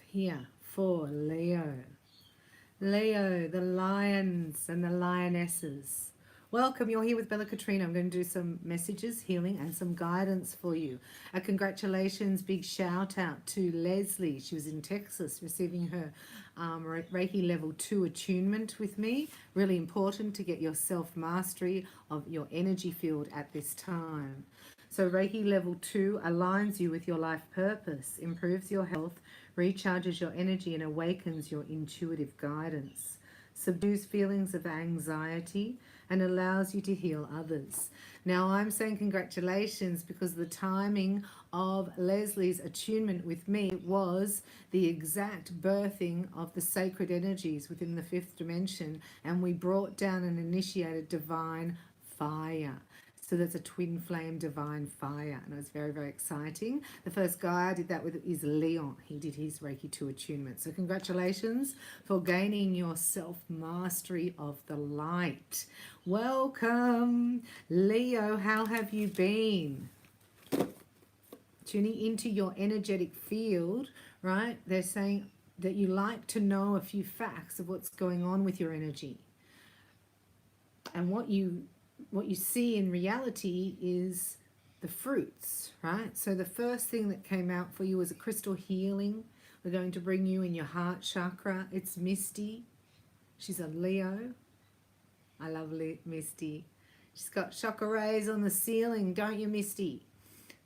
Here for Leo. Leo, the lions and the lionesses. Welcome, you're here with Bella Katrina. I'm going to do some messages, healing, and some guidance for you. A congratulations, big shout out to Leslie. She was in Texas receiving her Reiki level 2 attunement with me. Really important to get your self mastery of your energy field at this time. So, Reiki level 2 aligns you with your life purpose, improves your health, recharges your energy, and awakens your intuitive guidance, subdues feelings of anxiety, and allows you to heal others. Now, I'm saying congratulations because the timing of Leslie's attunement with me was the exact birthing of the sacred energies within the fifth dimension, and we brought down and initiated divine fire. So that's a twin flame divine fire, and it was very, very exciting. The first guy I did that with is Leon. He did his Reiki 2 attunement. So congratulations for gaining your self-mastery of the light. Welcome, Leo. How have you been? Tuning into your energetic field, right? They're saying that you like to know a few facts of what's going on with your energy. And what you see in reality is the fruits, right? So the first thing that came out for you was a crystal healing. We're going to bring you in your heart chakra. It's Misty. She's a Leo. I love Misty. She's got chakra rays on the ceiling, don't you, Misty?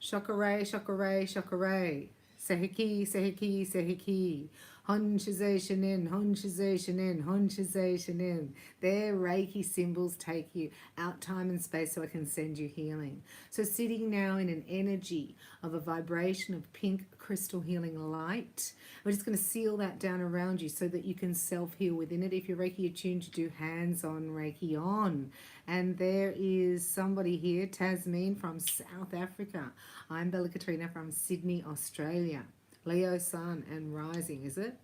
Chakra ray, chakra ray, chakra ray. Sehiki, sehiki, sehiki. Honshization in, honshization in, honshization in. Their Reiki symbols take you out time and space so I can send you healing. So sitting now in an energy of a vibration of pink crystal healing light, we're just going to seal that down around you so that you can self-heal within it. If you're Reiki attuned, to do hands-on Reiki on. And there is somebody here, Tasmin from South Africa. I'm Bella Katrina from Sydney, Australia. Leo, Sun, and Rising, is it?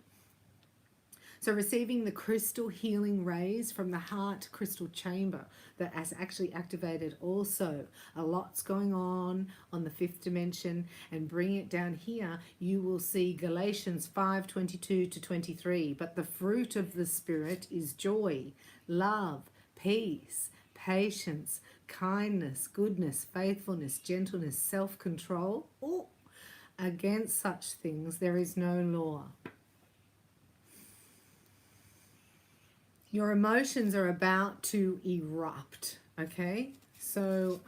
So receiving the crystal healing rays from the heart crystal chamber that has actually activated also. A lot's going on the fifth dimension, and bring it down here, you will see Galatians 5:22-23. But the fruit of the Spirit is joy, love, peace, patience, kindness, goodness, faithfulness, gentleness, self-control. Oh, against such things there is no law. Your emotions are about to erupt, okay? So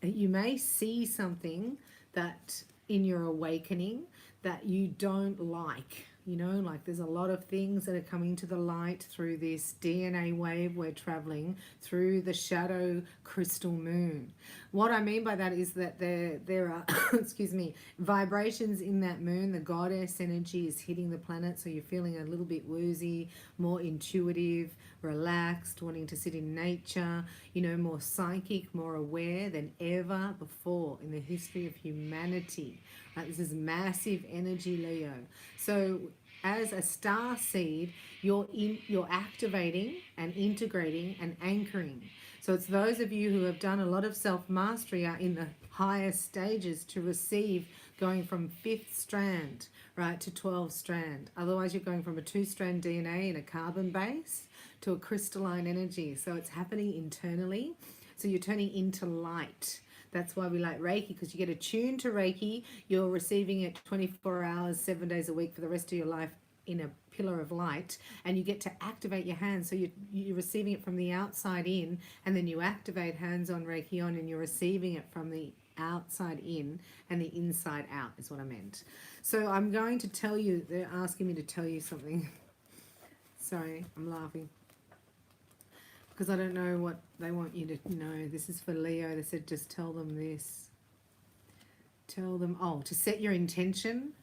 you may see something that in your awakening that you don't like. You know, like there's a lot of things that are coming to the light through this DNA wave we're traveling through the shadow crystal moon. What I mean by that is that there are, excuse me, vibrations in that moon. The goddess energy is hitting the planet, so you're feeling a little bit woozy, more intuitive, relaxed, wanting to sit in nature, you know, more psychic, more aware than ever before in the history of humanity. Right? This is massive energy, Leo. So as a star seed, you're activating and integrating and anchoring. So it's those of you who have done a lot of self-mastery are in the highest stages to receive, going from 5th strand, right, to 12th strand. Otherwise, you're going from a 2-strand DNA in a carbon base to a crystalline energy. So it's happening internally. So you're turning into light. That's why we like Reiki, because you get attuned to Reiki. You're receiving it 24 hours, 7 days a week for the rest of your life in a pillar of light, and you get to activate your hands. So you're receiving it from the outside in, and then you activate hands-on Reiki on, and you're receiving it from the outside in and the inside out is what I meant. So I'm going to tell you, they're asking me to tell you something. Sorry, I'm laughing because I don't know what they want you to know. This is for Leo. They said just tell them this. Tell them, to set your intention.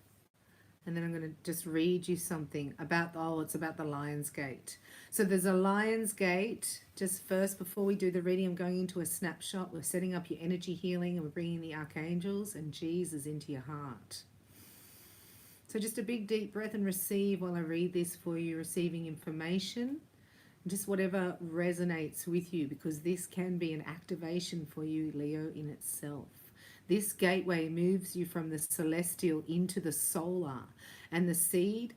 And then I'm going to just read you something about, it's about the Lion's Gate. So there's a Lion's Gate. Just first, before we do the reading, I'm going into a snapshot. We're setting up your energy healing, and we're bringing the archangels and Jesus into your heart. So just a big deep breath and receive while I read this for you, receiving information. Just whatever resonates with you, because this can be an activation for you, Leo, in itself. This gateway moves you from the celestial into the solar, and the seed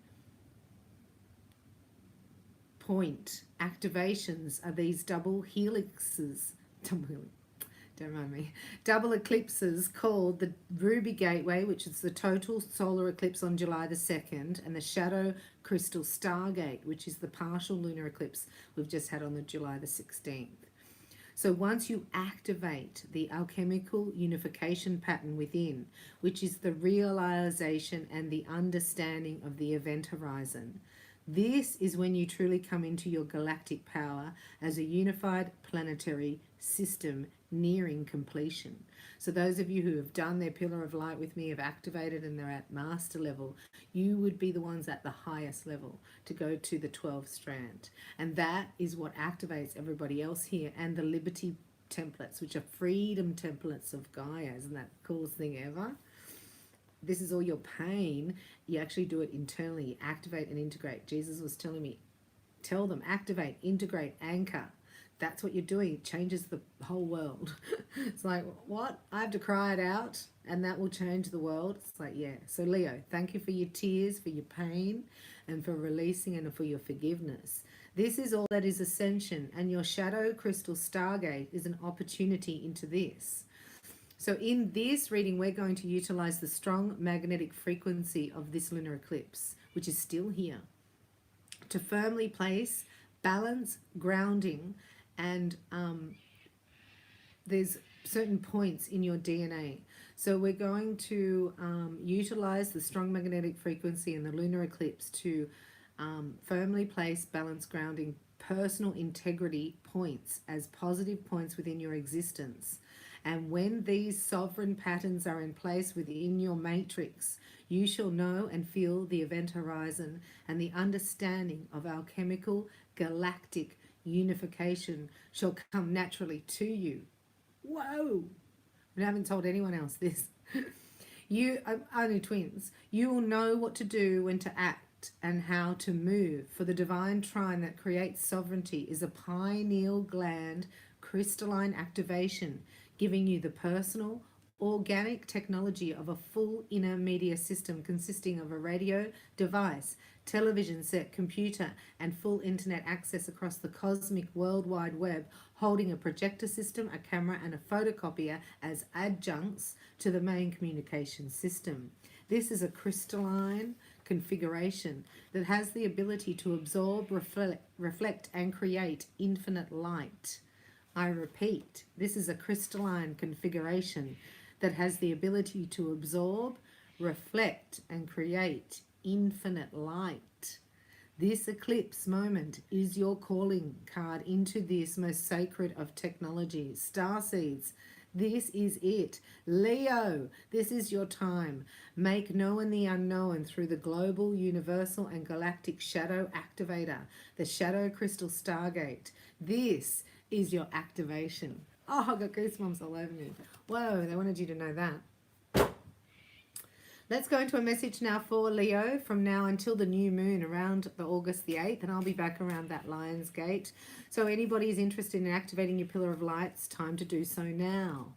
point activations are these double helixes, don't mind me, double eclipses called the Ruby Gateway, which is the total solar eclipse on July the 2nd, and the Shadow Crystal Stargate, which is the partial lunar eclipse we've just had on the July the 16th. So once you activate the alchemical unification pattern within, which is the realization and the understanding of the event horizon, this is when you truly come into your galactic power as a unified planetary system nearing completion. So those of you who have done their pillar of light with me, have activated, and they're at master level, you would be the ones at the highest level to go to the 12th strand. And that is what activates everybody else here, and the liberty templates, which are freedom templates of Gaia. Isn't that the coolest thing ever? This is all your pain. You actually do it internally. Activate and integrate. Jesus was telling me, tell them, activate, integrate, anchor. That's what you're doing. It changes the whole world. It's like, what? I have to cry it out and that will change the world? It's like, yeah. So Leo, thank you for your tears, for your pain, and for releasing and for your forgiveness. This is all that is ascension, and your shadow crystal stargate is an opportunity into this. So in this reading, we're going to utilize the strong magnetic frequency of this lunar eclipse, which is still here, to firmly place balance, grounding, and there's certain points in your DNA. So we're going to utilize the strong magnetic frequency and the lunar eclipse to firmly place balance, grounding, personal integrity points as positive points within your existence. And when these sovereign patterns are in place within your matrix, you shall know and feel the event horizon, and the understanding of alchemical galactic unification shall come naturally to you. Whoa! I haven't told anyone else this. You are only twins. You will know what to do, when to act, and how to move. For the divine trine that creates sovereignty is a pineal gland crystalline activation, giving you the personal, organic technology of a full inner media system consisting of a radio device, television set, computer, and full internet access across the cosmic World Wide Web, holding a projector system, a camera, and a photocopier as adjuncts to the main communication system. This is a crystalline configuration that has the ability to absorb, reflect, and create infinite light. I repeat, this is a crystalline configuration that has the ability to absorb, reflect, and create infinite light. This eclipse moment is your calling card into this most sacred of technologies. Starseeds, this is it. Leo, this is your time. Make known the unknown through the global, universal, and galactic shadow activator, the Shadow Crystal Stargate. This is your activation. Oh, I got goosebumps all over me. Whoa, they wanted you to know that. Let's go into a message now for Leo from now until the new moon around the August the 8th, and I'll be back around that Lion's Gate. So anybody is interested in activating your pillar of light, it's time to do so now.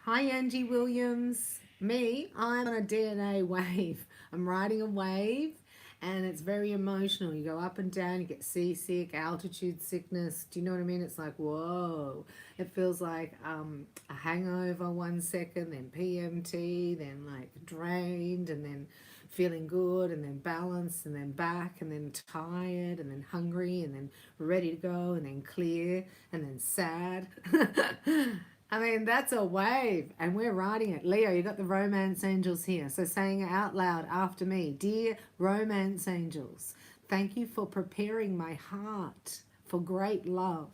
Hi, Angie Williams. Me, I'm on a DNA wave. I'm riding a wave. And it's very emotional. You go up and down, you get seasick, altitude sickness. Do you know what I mean? It's like, whoa. It feels like a hangover 1 second, then PMT, then like drained, and then feeling good, and then balanced, and then back, and then tired, and then hungry, and then ready to go, and then clear, and then sad. I mean, that's a wave, and we're riding it. Leo, you got the romance angels here. So saying it out loud after me. Dear romance angels, thank you for preparing my heart for great love.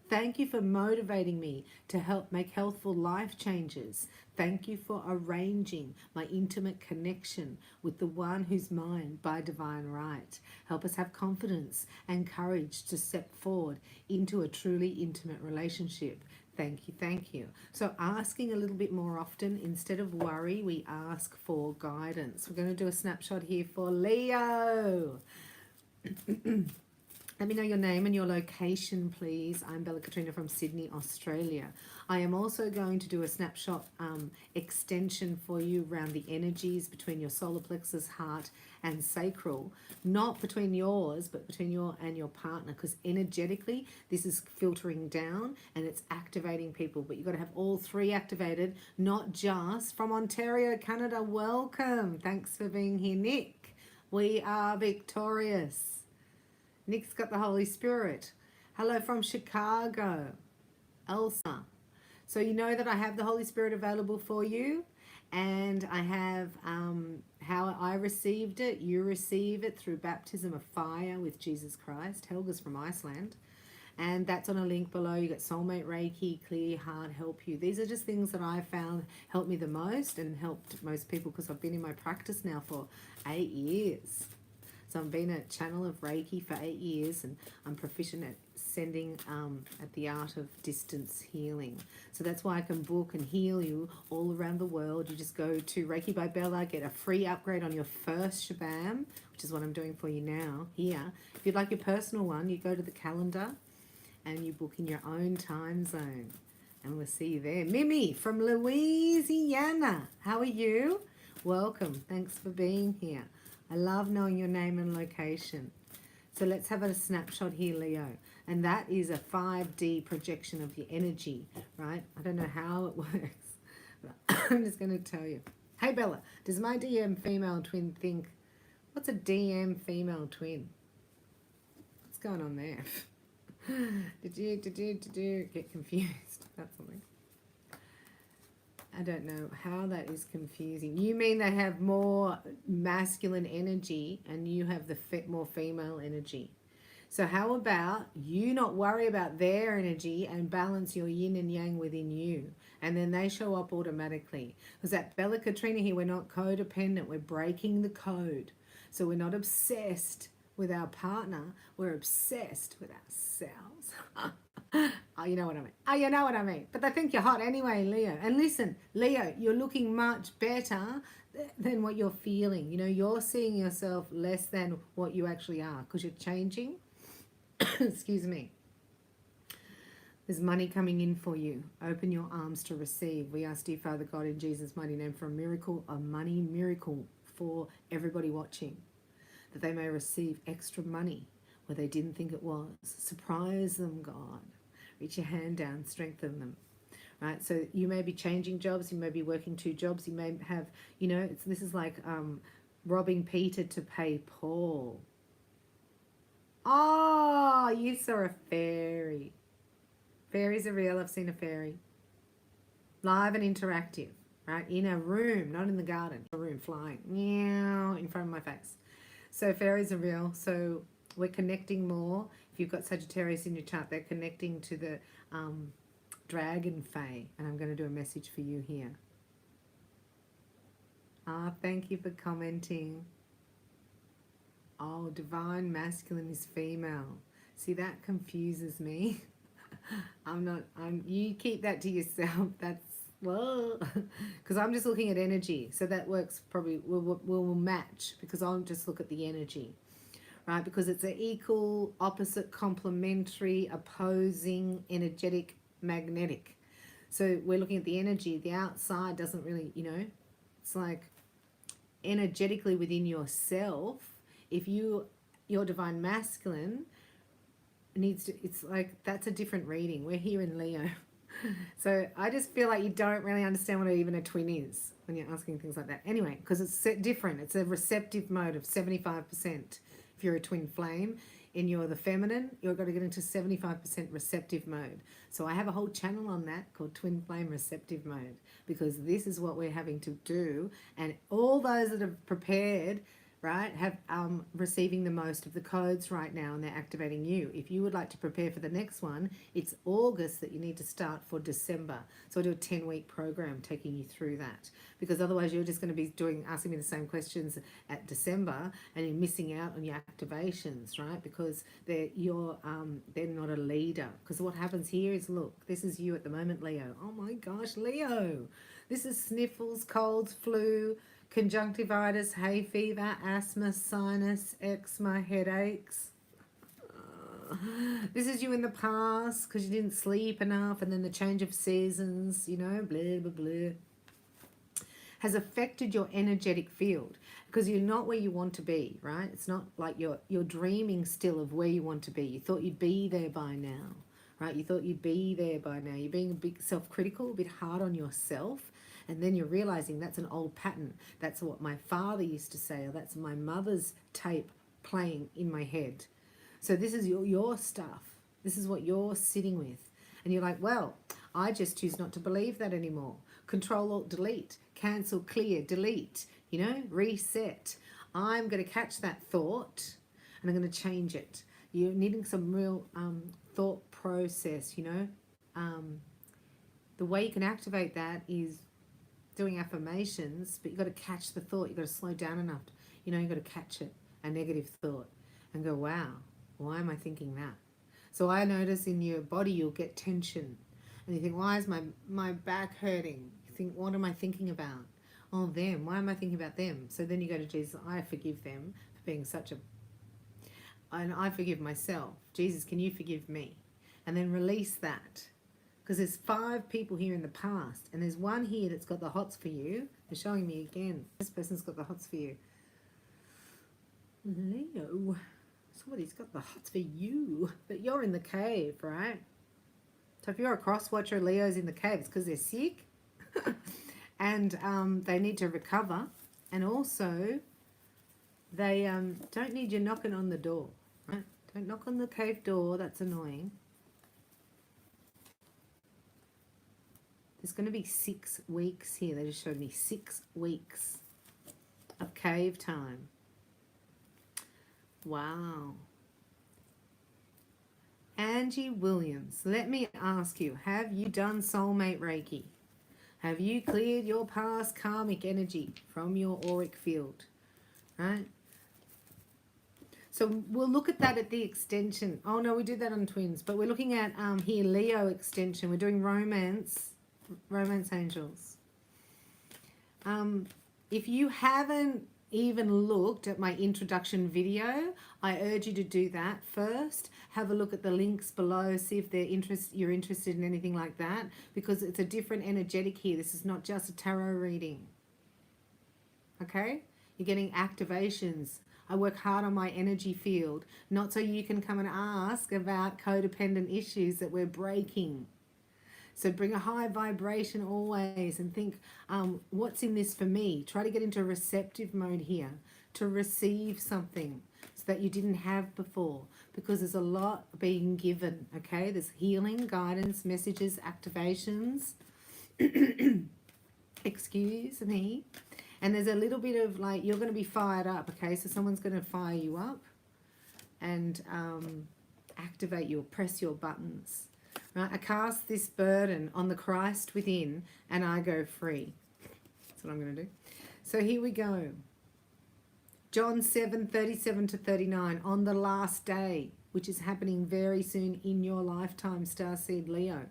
Thank you for motivating me to help make healthful life changes. Thank you for arranging my intimate connection with the one who's mine by divine right. Help us have confidence and courage to step forward into a truly intimate relationship. Thank you, thank you. So asking a little bit more often, instead of worry, we ask for guidance. We're going to do a snapshot here for Leo. And Let me know your name and your location, please. I'm Katrina from Sydney, Australia. I am also going to do a snapshot extension for you around the energies between your solar plexus, heart, and sacral. Not between yours, but between your and your partner, because energetically, this is filtering down and it's activating people. But you've got to have all three activated, not just from Ontario, Canada. Welcome. Thanks for being here, Nick. We are victorious. Nick's got the Holy Spirit. Hello from Chicago, Elsa. So you know that I have the Holy Spirit available for you, and I have how I received it. You receive it through baptism of fire with Jesus Christ. Helga's from Iceland, and that's on a link below. You get soulmate Reiki, clear heart, help you. These are just things that I found helped me the most and helped most people, because I've been in my practice now for 8 years. So I've been a channel of Reiki for 8 years, and I'm proficient at sending at the art of distance healing. So that's why I can book and heal you all around the world. You just go to Reiki by Bella, get a free upgrade on your first Shabam, which is what I'm doing for you now here. If you'd like your personal one, you go to the calendar and you book in your own time zone. And we'll see you there. Mimi from Louisiana. How are you? Welcome. Thanks for being here. I love knowing your name and location. So let's have a snapshot here, Leo. And that is a 5D projection of your energy, right? I don't know how it works, but I'm just going to tell you. Hey, Bella, does my DM female twin think, what's a DM female twin? What's going on there? Did you get confused about something? I don't know how that is confusing. You mean they have more masculine energy and you have the more female energy. So how about you not worry about their energy and balance your yin and yang within you, and then they show up automatically. Because at Bella Katrina here, we're not codependent. We're breaking the code. So we're not obsessed with our partner. We're obsessed with ourselves. Oh, you know what I mean. Oh, you know what I mean. But they think you're hot anyway, Leo. And listen, Leo, you're looking much better than what you're feeling. You know, you're seeing yourself less than what you actually are, because you're changing. Excuse me. There's money coming in for you. Open your arms to receive. We ask, dear Father God, in Jesus' mighty name, for a miracle, a money miracle for everybody watching, that they may receive extra money where they didn't think it was. Surprise them, God. Reach your hand down, strengthen them. Right? So you may be changing jobs, you may be working 2 jobs, you may have, you know, this is like robbing Peter to pay Paul. Oh, you saw a fairy. Fairies are real. I've seen a fairy. Live and interactive, right? In a room, not in the garden. A room flying, meow, in front of my face. So fairies are real. So we're connecting more. If you've got Sagittarius in your chart, they're connecting to the dragon fae. And I'm going to do a message for you here. Thank you for commenting. Oh, divine masculine is female. See, that confuses me. You keep that to yourself. That's, well, because I'm just looking at energy. So that works probably, will match, because I'll just look at the energy. Right, because it's an equal, opposite, complementary, opposing, energetic, magnetic. So we're looking at the energy. The outside doesn't really, you know, it's like energetically within yourself. If your divine masculine needs to, it's like, that's a different reading. We're here in Leo. So I just feel like you don't really understand what even a twin is when you're asking things like that. Anyway, because it's different. It's a receptive mode of 75%. If you're a twin flame and you're the feminine, you've got to get into 75% receptive mode. So I have a whole channel on that called Twin Flame Receptive Mode, because this is what we're having to do. And all those that have prepared, right, have receiving the most of the codes right now, and they're activating you. If you would like to prepare for the next one, it's August that you need to start for December. So I do a 10-week program taking you through that, because otherwise you're just going to be asking me the same questions at December, and you're missing out on your activations, right? Because they're not a leader. Because what happens here is, look, this is you at the moment, Leo. Oh my gosh, Leo. This is sniffles, colds, flu, conjunctivitis, hay fever, asthma, sinus, eczema, headaches. This is you in the past because you didn't sleep enough, and then the change of seasons, you know, blah, blah, blah, has affected your energetic field because you're not where you want to be, right? It's not like you're dreaming still of where you want to be. You thought you'd be there by now, right? You thought you'd be there by now. You're being a bit self-critical, a bit hard on yourself, and then you're realizing that's an old pattern. That's what my father used to say, or that's my mother's tape playing in my head. So this is your stuff. This is what you're sitting with. And you're like, well, I just choose not to believe that anymore. Control, Alt, Delete. Cancel, clear, delete. You know, reset. I'm going to catch that thought and I'm going to change it. You're needing some real thought process, you know. The way you can activate that is doing affirmations, but you've got to catch the thought. You've got to slow down enough. You know, you've got to catch it, a negative thought, and go, wow, why am I thinking that? So I notice in your body you'll get tension. And you think, why is my back hurting? You think, what am I thinking about? Oh, them. Why am I thinking about them? So then you go to Jesus, I forgive them for being such a... And I forgive myself. Jesus, can you forgive me? And then release that. Because there's 5 people here in the past, and there's one here that's got the hots for you. They're showing me again. This person's got the hots for you. Leo. Somebody's got the hots for you. But you're in the cave, right? So if you're a cross-watcher, Leo's in the cave. It's because they're sick. And they need to recover. And also, they don't need you knocking on the door. Right? Don't knock on the cave door. That's annoying. There's going to be 6 weeks here. They just showed me 6 weeks of cave time. Wow. Angie Williams, let me ask you, have you done soulmate Reiki? Have you cleared your past karmic energy from your auric field? Right? So we'll look at that at the extension. Oh no, we do that on twins, but we're looking at here Leo extension. We're doing romance angels. If you haven't even looked at my introduction video, I urge you to do that first. Have a look at the links below, see if you're interested in anything like that, because it's a different energetic here. This is not just a tarot reading. Okay? You're getting activations. I work hard on my energy field, not so you can come and ask about codependent issues that we're breaking. So bring a high vibration always and think, what's in this for me? Try to get into a receptive mode here to receive something so that you didn't have before, because there's a lot being given, okay? There's healing, guidance, messages, activations. Excuse me. And there's a little bit of like, you're going to be fired up, okay? So someone's going to fire you up and activate you or press your buttons. Right, I cast this burden on the Christ within and I go free. That's what I'm going to do. So here we go. John 7:37-39, on the last day, which is happening very soon in your lifetime, Starseed Leo.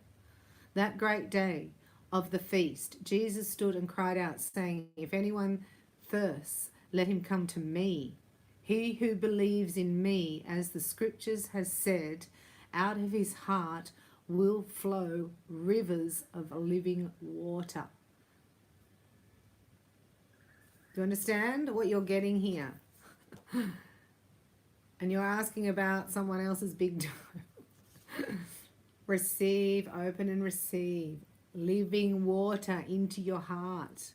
That great day of the feast, Jesus stood and cried out, saying, if anyone thirsts, let him come to me. He who believes in me, as the scriptures has said, out of his heart will flow rivers of living water. Do you understand what you're getting here? And you're asking about someone else's big time. Receive, open and receive. Living water into your heart.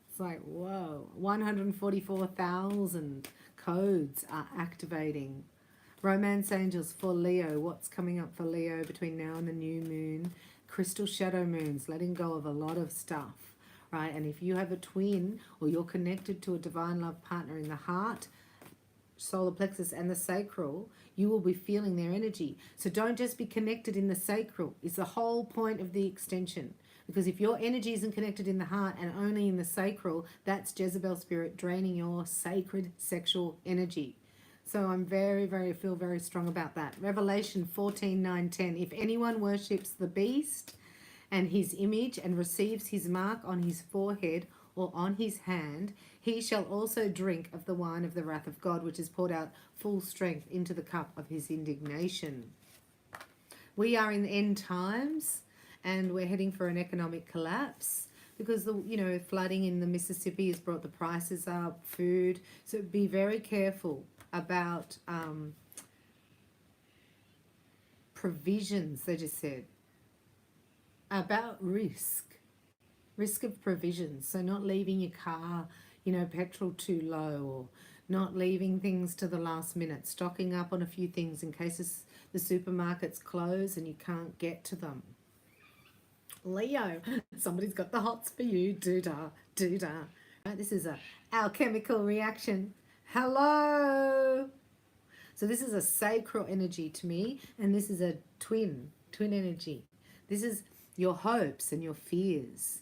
It's like, whoa, 144,000 codes are activating. Romance angels for Leo. What's coming up for Leo between now and the new moon? Crystal shadow moons, letting go of a lot of stuff, right? And if you have a twin or you're connected to a divine love partner in the heart, solar plexus and the sacral, you will be feeling their energy. So don't just be connected in the sacral. It's the whole point of the extension. Because if your energy isn't connected in the heart and only in the sacral, that's Jezebel spirit draining your sacred sexual energy. So I'm feel very strong about that. Revelation 14:9-10. If anyone worships the beast and his image and receives his mark on his forehead or on his hand, He shall also drink of the wine of the wrath of God, which is poured out full strength into the cup of his indignation. We are in end times, and we're heading for an economic collapse because the flooding in the Mississippi has brought the prices up, food. So be very careful about provisions. They just said about risk of provisions. So not leaving your car, petrol too low, or not leaving things to the last minute, stocking up on a few things in case the supermarkets close and you can't get to them. Leo, somebody's got the hots for you. Doo-dah, doo-dah. Right, this is a alchemical reaction. Hello. So this is a sacral energy to me, and this is a twin energy. This is your hopes and your fears.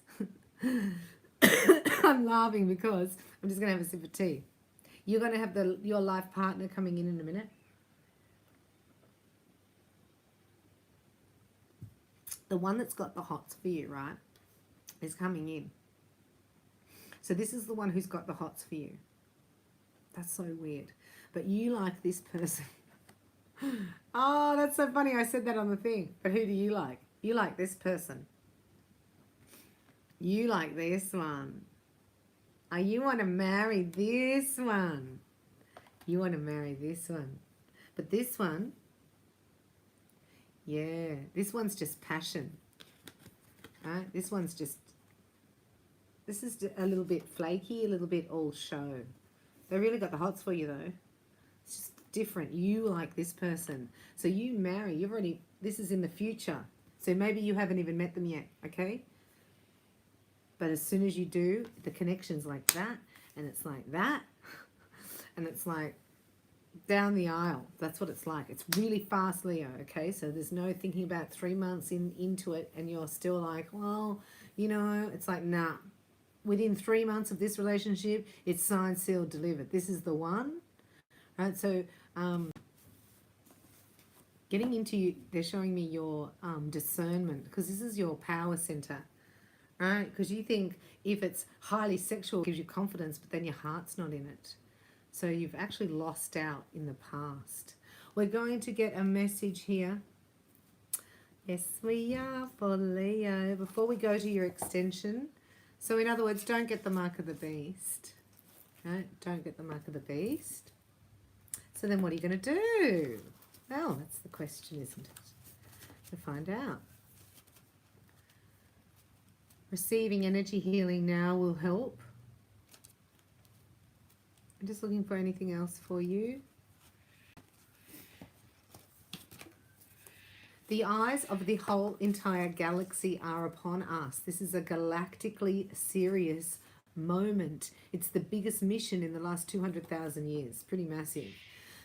I'm laughing because I'm just going to have a sip of tea. You're going to have your life partner coming in a minute. The one that's got the hots for you, right, is coming in. So this is the one who's got the hots for you. That's so weird. But you like this person. Oh, that's so funny. I said that on the thing. But who do you like? You like this person. You like this one. Oh, you want to marry this one. You want to marry this one. But this one, yeah, this one's just passion. Right? This is a little bit flaky, a little bit all show. They really got the hots for you though. It's just different. You like this person. So you marry, this is in the future. So maybe you haven't even met them yet, okay? But as soon as you do, the connection's like that, and it's like that, and it's like down the aisle. That's what it's like. It's really fast, Leo, okay? So there's no thinking about 3 months into it, and you're still like, well, it's like, nah. Within 3 months of this relationship, it's signed, sealed, delivered. This is the one, right? So getting into, they're showing me your discernment, because this is your power center. Right? Because you think if it's highly sexual, it gives you confidence, but then your heart's not in it. So you've actually lost out in the past. We're going to get a message here. Yes, we are, for Leo. Before we go to your extension. So in other words, don't get the mark of the beast. Right? Don't get the mark of the beast. So then what are you going to do? Well, that's the question, isn't it? To find out. Receiving energy healing now will help. I'm just looking for anything else for you. The eyes of the whole entire galaxy are upon us. This is a galactically serious moment. It's the biggest mission in the last 200,000 years. Pretty massive.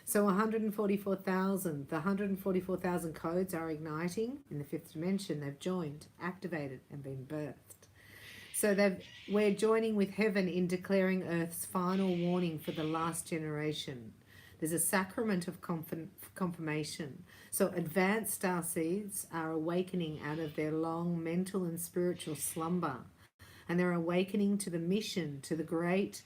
So 144,000, the 144,000 codes are igniting in the fifth dimension. They've joined, activated, and been birthed. So we're joining with heaven in declaring Earth's final warning for the last generation. There's a sacrament of confirmation. So advanced starseeds are awakening out of their long mental and spiritual slumber. And they're awakening to the mission, to the great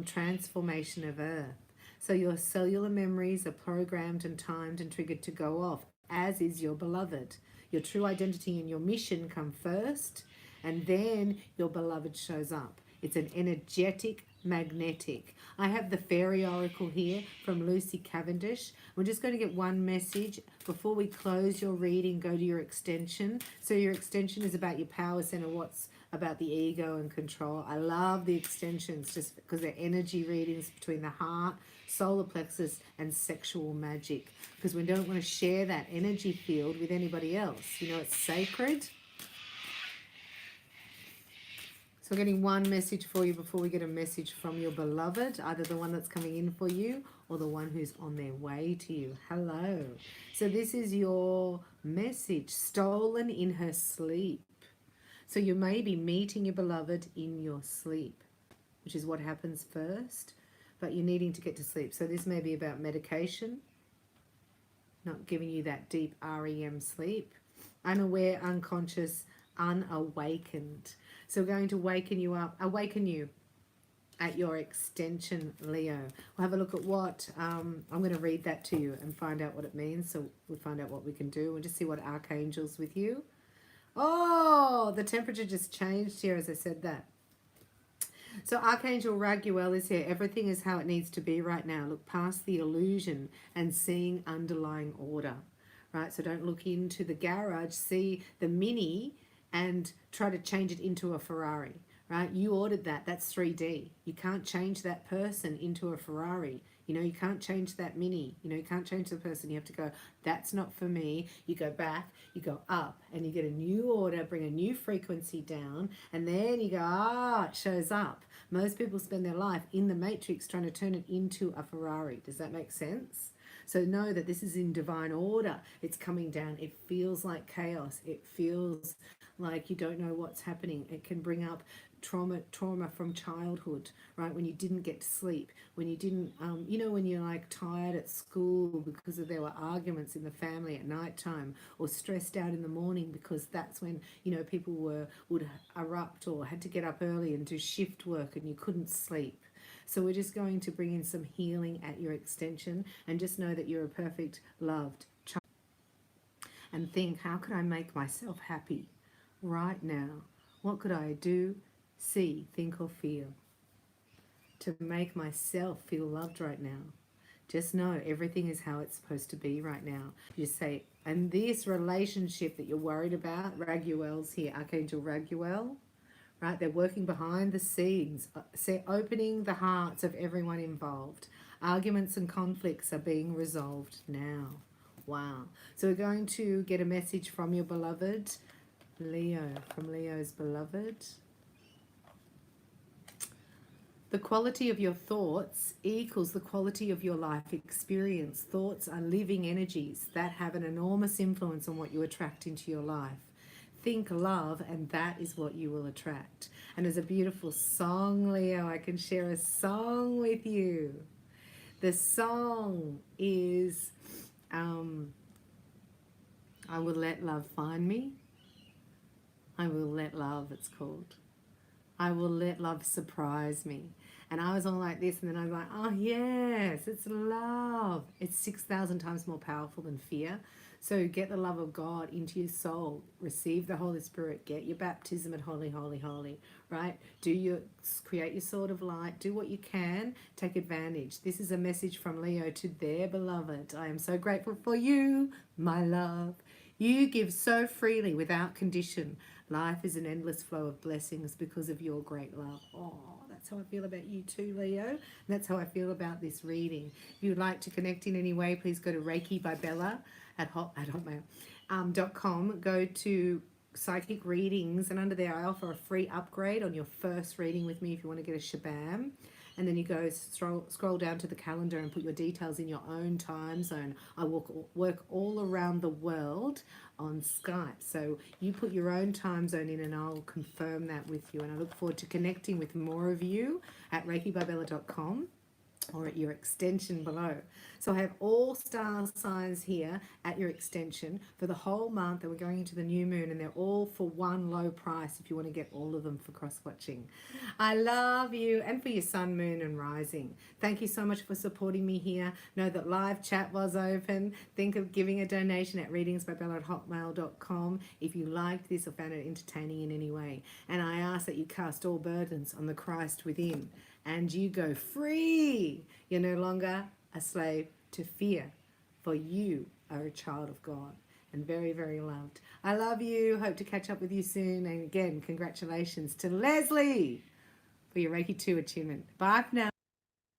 transformation of Earth. So your cellular memories are programmed and timed and triggered to go off, as is your beloved. Your true identity and your mission come first, and then your beloved shows up. It's an energetic, magnetic. I have the fairy oracle here from Lucy Cavendish. We're just going to get one message before we close your reading, go to your extension. So your extension is about your power center, what's about the ego and control. I love the extensions just because they're energy readings between the heart, solar plexus, and sexual magic. Because we don't want to share that energy field with anybody else. It's sacred. So we're getting one message for you before we get a message from your beloved, either the one that's coming in for you or the one who's on their way to you. Hello. So this is your message, stolen in her sleep. So you may be meeting your beloved in your sleep, which is what happens first, but you're needing to get to sleep. So this may be about medication, not giving you that deep REM sleep, unaware, unconscious, unawakened. So we're going to waken you up, awaken you at your extension, Leo. We'll have a look at what, I'm going to read that to you and find out what it means. So we'll find out what we can do. We'll just see what archangel's with you. Oh, the temperature just changed here as I said that. So Archangel Raguel is here. Everything is how it needs to be right now. Look past the illusion and seeing underlying order, right? So don't look into the garage, see the Mini and try to change it into a Ferrari, right? You ordered that. That's 3D. You can't change that person into a Ferrari. You know, you can't change that Mini. You know, you can't change the person. You have to go, that's not for me. You go back, you go up, and you get a new order, bring a new frequency down, and then you go, it shows up. Most people spend their life in the matrix trying to turn it into a Ferrari. Does that make sense? So know that this is in divine order. It's coming down. It feels like chaos. It feels like you don't know what's happening. It can bring up trauma from childhood, right? When you didn't get to sleep, when you didn't, you know, when you're like tired at school because there were arguments in the family at nighttime, or stressed out in the morning because that's when, you know, people would erupt or had to get up early and do shift work and you couldn't sleep. So we're just going to bring in some healing at your extension, and just know that you're a perfect, loved child. And think, how can I make myself happy right now? What could I do, see, think, or feel to make myself feel loved right now? Just know everything is how it's supposed to be right now. You say, and this relationship that you're worried about, Raguel's here, Archangel Raguel, right? They're working behind the scenes, opening the hearts of everyone involved. Arguments and conflicts are being resolved now. Wow. So we're going to get a message from your beloved, Leo, from Leo's beloved. The quality of your thoughts equals the quality of your life experience. Thoughts are living energies that have an enormous influence on what you attract into your life. Think love, and that is what you will attract. And there's a beautiful song, Leo. I can share a song with you. The song is I Will Let Love Find Me. I will let love, it's called. I will let love surprise me. And I was all like this, and then I was like, oh yes, it's love. It's 6,000 times more powerful than fear. So get the love of God into your soul. Receive the Holy Spirit. Get your baptism at Holy, Holy, Holy, right? Create your sword of light. Do what you can. Take advantage. This is a message from Leo to their beloved. I am so grateful for you, my love. You give so freely without condition. Life is an endless flow of blessings because of your great love. Oh, that's how I feel about you too, Leo. And that's how I feel about this reading. If you'd like to connect in any way, please go to Reiki by Bella at hotmail.com. Go to psychic readings, and under there I offer a free upgrade on your first reading with me if you want to get a shabam. And then you go scroll down to the calendar and put your details in your own time zone. I work all around the world on Skype. So you put your own time zone in and I'll confirm that with you. And I look forward to connecting with more of you at reikibybella.com or at your extension below. So I have all star signs here at your extension for the whole month, and we're going into the new moon, and they're all for one low price if you want to get all of them for cross-watching. I love you, and for your sun, moon, and rising. Thank you so much for supporting me here. Know that live chat was open. Think of giving a donation at readingsbybella@hotmail.com if you liked this or found it entertaining in any way. And I ask that you cast all burdens on the Christ within, and you go free. You're no longer a slave to fear, for you are a child of God and very, very loved. I love you. Hope to catch up with you soon. And again, congratulations to Leslie for your Reiki 2 attunement. Bye for now.